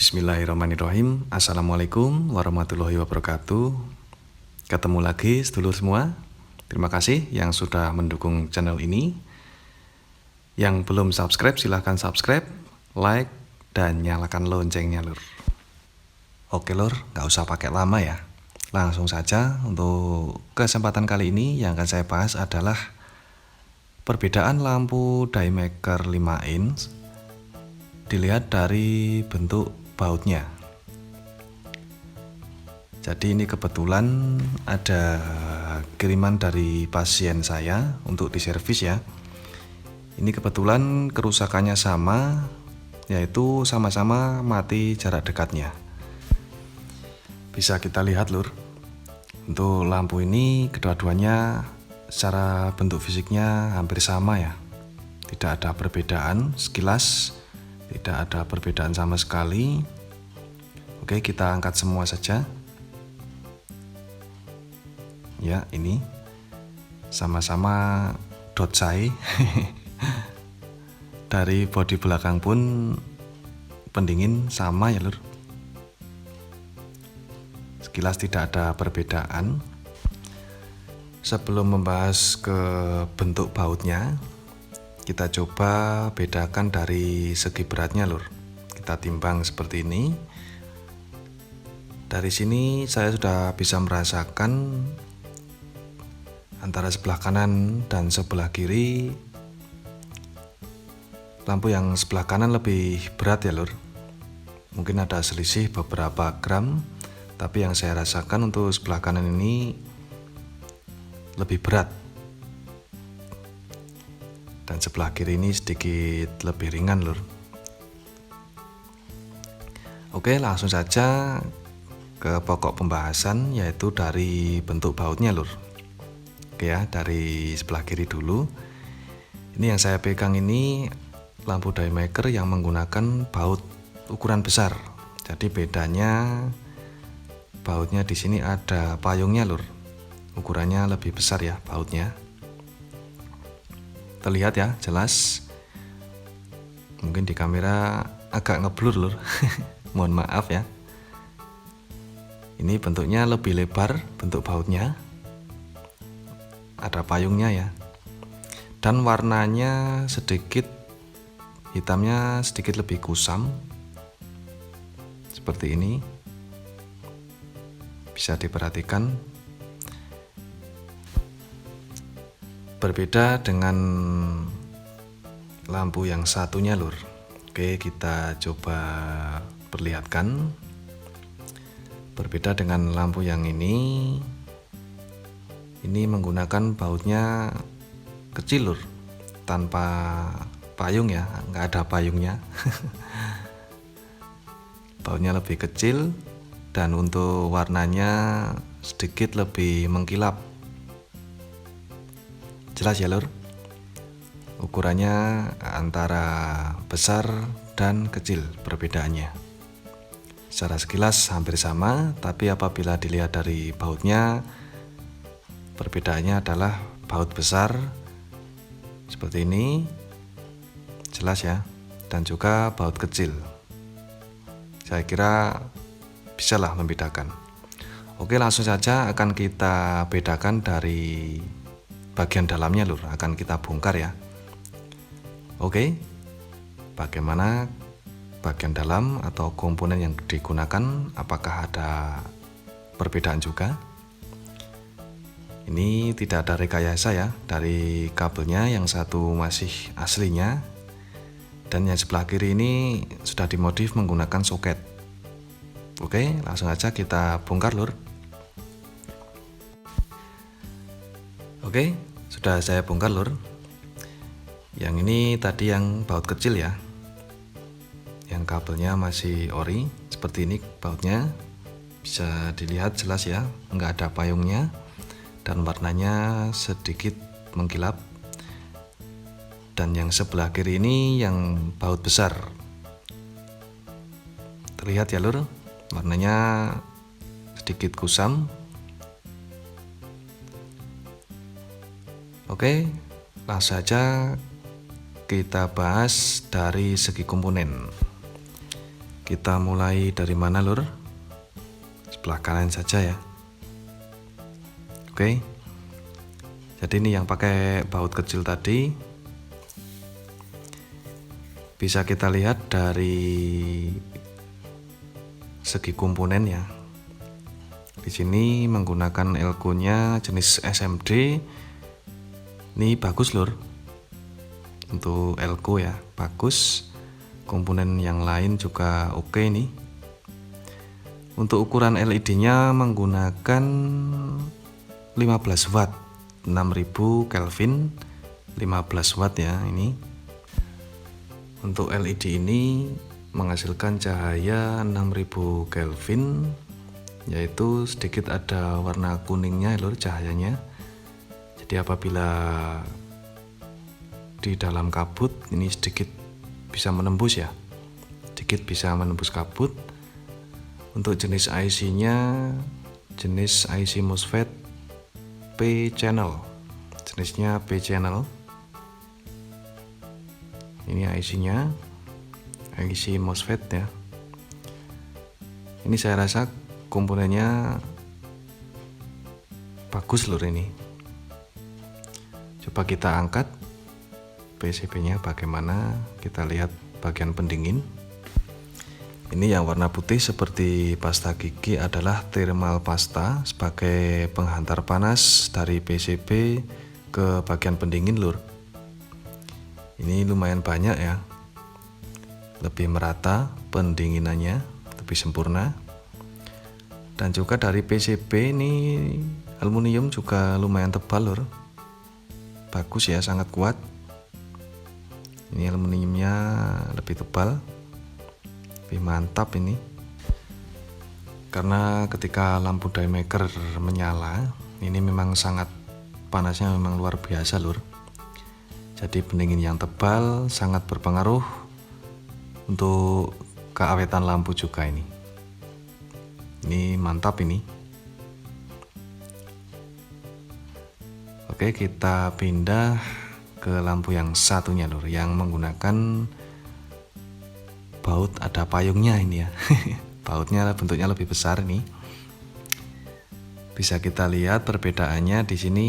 Bismillahirrahmanirrahim. Assalamualaikum warahmatullahi wabarakatuh. Ketemu lagi sedulur semua. Terima kasih yang sudah mendukung channel ini. Yang belum subscribe silahkan subscribe, like, dan nyalakan loncengnya lur. Oke lur, nggak usah pakai lama ya. Langsung saja untuk kesempatan kali ini yang akan saya bahas adalah perbedaan lampu Daymaker 5 inch dilihat dari bentuk bautnya. Jadi ini kebetulan ada kiriman dari pasien saya untuk diservis ya. Ini kebetulan kerusakannya sama, yaitu sama-sama mati jarak dekatnya. Bisa kita lihat lur, untuk lampu ini kedua-duanya secara bentuk fisiknya hampir sama ya. Tidak ada perbedaan sekilas. Tidak ada perbedaan sama sekali. Oke, kita angkat semua saja. Ya, ini sama-sama dotsai. Dari bodi belakang pun pendingin sama ya lur. Sekilas tidak ada perbedaan. Sebelum membahas ke bentuk bautnya, kita coba bedakan dari segi beratnya lur. Kita timbang seperti ini. Dari sini saya sudah bisa merasakan antara sebelah kanan dan sebelah kiri. Lampu yang sebelah kanan lebih berat ya lur. Mungkin ada selisih beberapa gram, tapi yang saya rasakan untuk sebelah kanan ini lebih berat. Dan sebelah kiri ini sedikit lebih ringan lur. Oke, langsung saja ke pokok pembahasan, yaitu dari bentuk bautnya lur. Oke ya, dari sebelah kiri dulu. Ini yang saya pegang ini lampu Daymaker yang menggunakan baut ukuran besar. Jadi bedanya bautnya di sini ada payungnya lur. Ukurannya lebih besar ya bautnya. Terlihat ya, jelas. Mungkin di kamera agak ngeblur lur. Mohon maaf ya. Ini bentuknya lebih lebar, bentuk bautnya. Ada payungnya ya. Dan warnanya sedikit, hitamnya sedikit lebih kusam. Seperti ini. Bisa diperhatikan. Berbeda dengan lampu yang satunya lur. Oke, kita coba perlihatkan. Berbeda dengan lampu yang ini menggunakan bautnya kecil lur, tanpa payung ya, nggak ada payungnya. Bautnya lebih kecil dan untuk warnanya sedikit lebih mengkilap. Jelas ya lur, ukurannya antara besar dan kecil perbedaannya. Secara sekilas hampir sama, tapi apabila dilihat dari bautnya, perbedaannya adalah baut besar seperti ini, jelas ya, dan juga baut kecil. Saya kira bisalah membedakan. Oke, langsung saja akan kita bedakan dari bagian dalamnya lur, akan kita bongkar ya. Oke, bagaimana bagian dalam atau komponen yang digunakan, apakah ada perbedaan juga? Ini tidak ada rekayasa ya, dari kabelnya yang satu masih aslinya, dan yang sebelah kiri ini sudah dimodif menggunakan soket. Oke, langsung aja kita bongkar lur. Oke, sudah saya bongkar lur. Yang ini tadi yang baut kecil ya, yang kabelnya masih ori, seperti ini bautnya. Bisa dilihat jelas ya, nggak ada payungnya, dan warnanya sedikit mengkilap. Dan yang sebelah kiri ini yang baut besar. Terlihat ya lur, warnanya sedikit kusam. Oke, langsung saja kita bahas dari segi komponen. Kita mulai dari mana, Lur? Sebelah kanan saja ya. Oke. Jadi ini yang pakai baut kecil tadi. Bisa kita lihat dari segi komponen ya. Di sini menggunakan elko-nya jenis SMD. Ini bagus, Lur. Untuk elko ya, bagus. Komponen yang lain juga oke nih. Untuk ukuran LED-nya menggunakan 15 watt, 6000 Kelvin, 15 watt ya ini. Untuk LED ini menghasilkan cahaya 6000 Kelvin, yaitu sedikit ada warna kuningnya, Lur, cahayanya. Jadi apabila di dalam kabut ini sedikit bisa menembus ya, sedikit bisa menembus kabut. Untuk jenis IC-nya jenis IC MOSFET P channel, jenisnya P channel. Ini IC-nya, IC MOSFET ya. Ini saya rasa komponennya bagus, Lur, ini. Coba kita angkat PCB-nya bagaimana, kita lihat bagian pendingin. Ini yang warna putih seperti pasta gigi adalah thermal pasta sebagai penghantar panas dari PCB ke bagian pendingin, Lur. Ini lumayan banyak ya, lebih merata pendinginannya, lebih sempurna. Dan juga dari PCB ini aluminium juga lumayan tebal, Lur. Bagus ya, sangat kuat. Ini aluminiumnya lebih tebal, lebih mantap ini. Karena ketika lampu die maker menyala, ini memang sangat panasnya, memang luar biasa, Lur. Jadi pendingin yang tebal sangat berpengaruh untuk keawetan lampu juga ini. Ini mantap ini. Oke, kita pindah ke lampu yang satunya, Lur, yang menggunakan baut ada payungnya ini ya. Bautnya bentuknya lebih besar nih. Bisa kita lihat perbedaannya di sini.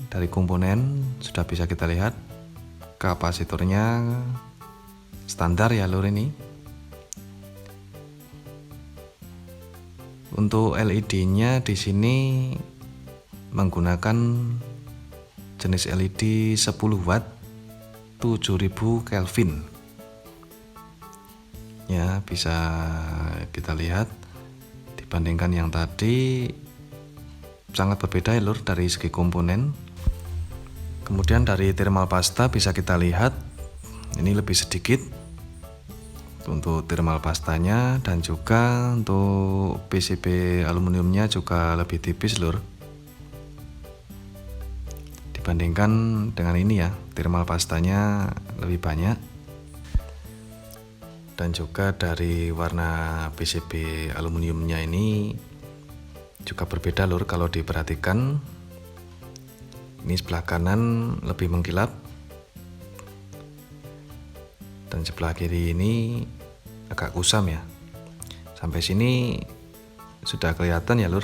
Dari komponen sudah bisa kita lihat kapasitornya standar ya, Lur, ini. Untuk LED-nya di sini menggunakan jenis LED 10 watt 7000 Kelvin. Ya, bisa kita lihat dibandingkan yang tadi sangat berbeda ya, Lur, dari segi komponen. Kemudian dari thermal pasta bisa kita lihat ini lebih sedikit untuk thermal pastanya, dan juga untuk PCB aluminiumnya juga lebih tipis, Lur, dibandingkan dengan ini ya. Thermal pastanya lebih banyak. Dan juga dari warna PCB aluminiumnya ini juga berbeda, Lur, kalau diperhatikan. Ini sebelah kanan lebih mengkilap, dan sebelah kiri ini agak kusam ya. Sampai sini sudah kelihatan ya, Lur,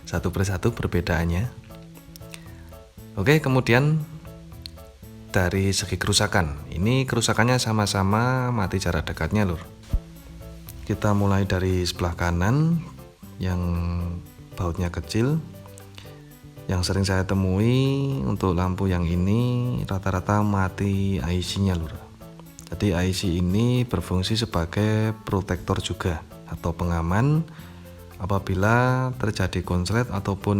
satu persatu perbedaannya. Oke, kemudian dari segi kerusakan, ini kerusakannya sama-sama mati jarak dekatnya, Lur. Kita mulai dari sebelah kanan yang bautnya kecil. Yang sering saya temui untuk lampu yang ini rata-rata mati IC-nya, Lur. Jadi IC ini berfungsi sebagai protektor juga atau pengaman apabila terjadi konslet ataupun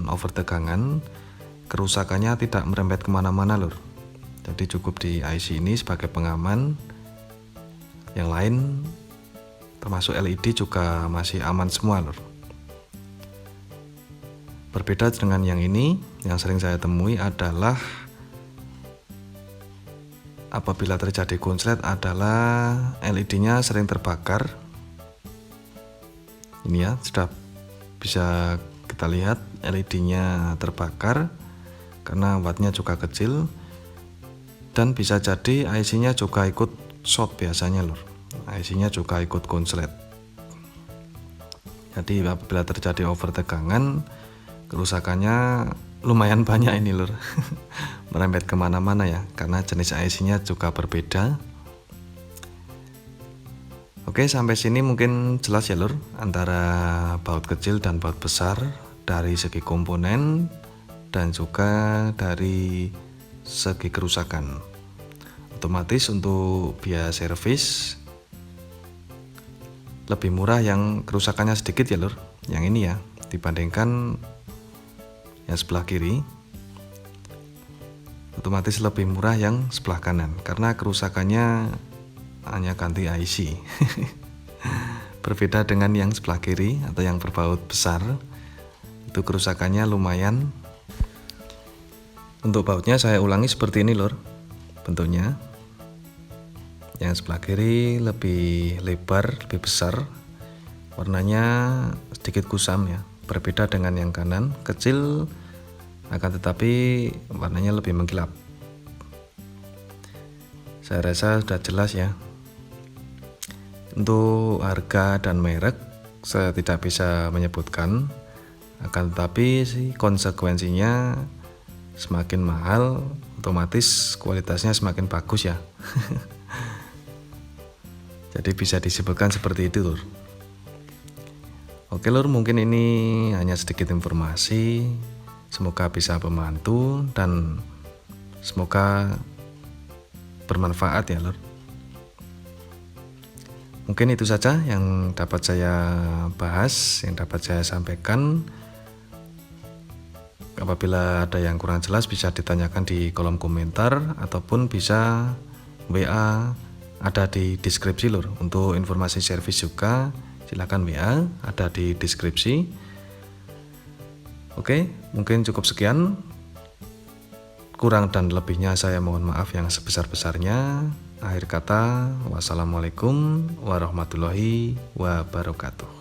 overtegangan. Kerusakannya tidak merembet kemana-mana, Lur. Jadi cukup di IC ini sebagai pengaman. Yang lain termasuk LED juga masih aman semua, Lur. Berbeda dengan yang ini, yang sering saya temui adalah apabila terjadi konslet adalah LED-nya sering terbakar. Ini ya, sudah bisa kita lihat LED-nya terbakar karena wattnya juga kecil, dan bisa jadi IC-nya juga ikut short biasanya, Lur. IC-nya juga ikut konslet. Jadi apabila terjadi overtegangan, kerusakannya lumayan banyak ini lur. Merembet kemana-mana ya, karena jenis IC-nya juga berbeda. Oke, sampai sini mungkin jelas ya lur, antara baut kecil dan baut besar dari segi komponen dan juga dari segi kerusakan. Otomatis untuk biaya servis lebih murah yang kerusakannya sedikit ya lur, yang ini ya, dibandingkan yang sebelah kiri. Otomatis lebih murah yang sebelah kanan karena kerusakannya hanya ganti IC. Berbeda dengan yang sebelah kiri atau yang berbaut besar, itu kerusakannya lumayan. Untuk bautnya saya ulangi seperti ini lur bentuknya. Yang sebelah kiri lebih lebar, lebih besar, warnanya sedikit kusam ya, berbeda dengan yang kanan, kecil akan tetapi warnanya lebih mengkilap. Saya rasa sudah jelas ya. Untuk harga dan merek saya tidak bisa menyebutkan, akan tetapi konsekuensinya semakin mahal otomatis kualitasnya semakin bagus ya. Jadi bisa disebutkan seperti itu lur. Oke lur, mungkin ini hanya sedikit informasi, semoga bisa membantu dan semoga bermanfaat ya lur. Mungkin itu saja yang dapat saya bahas, yang dapat saya sampaikan. Apabila ada yang kurang jelas bisa ditanyakan di kolom komentar ataupun bisa WA, ada di deskripsi lur. Untuk informasi servis juga silakan WA, ada di deskripsi. Oke, mungkin cukup sekian. Kurang dan lebihnya saya mohon maaf yang sebesar-besarnya. Akhir kata, wassalamualaikum warahmatullahi wabarakatuh.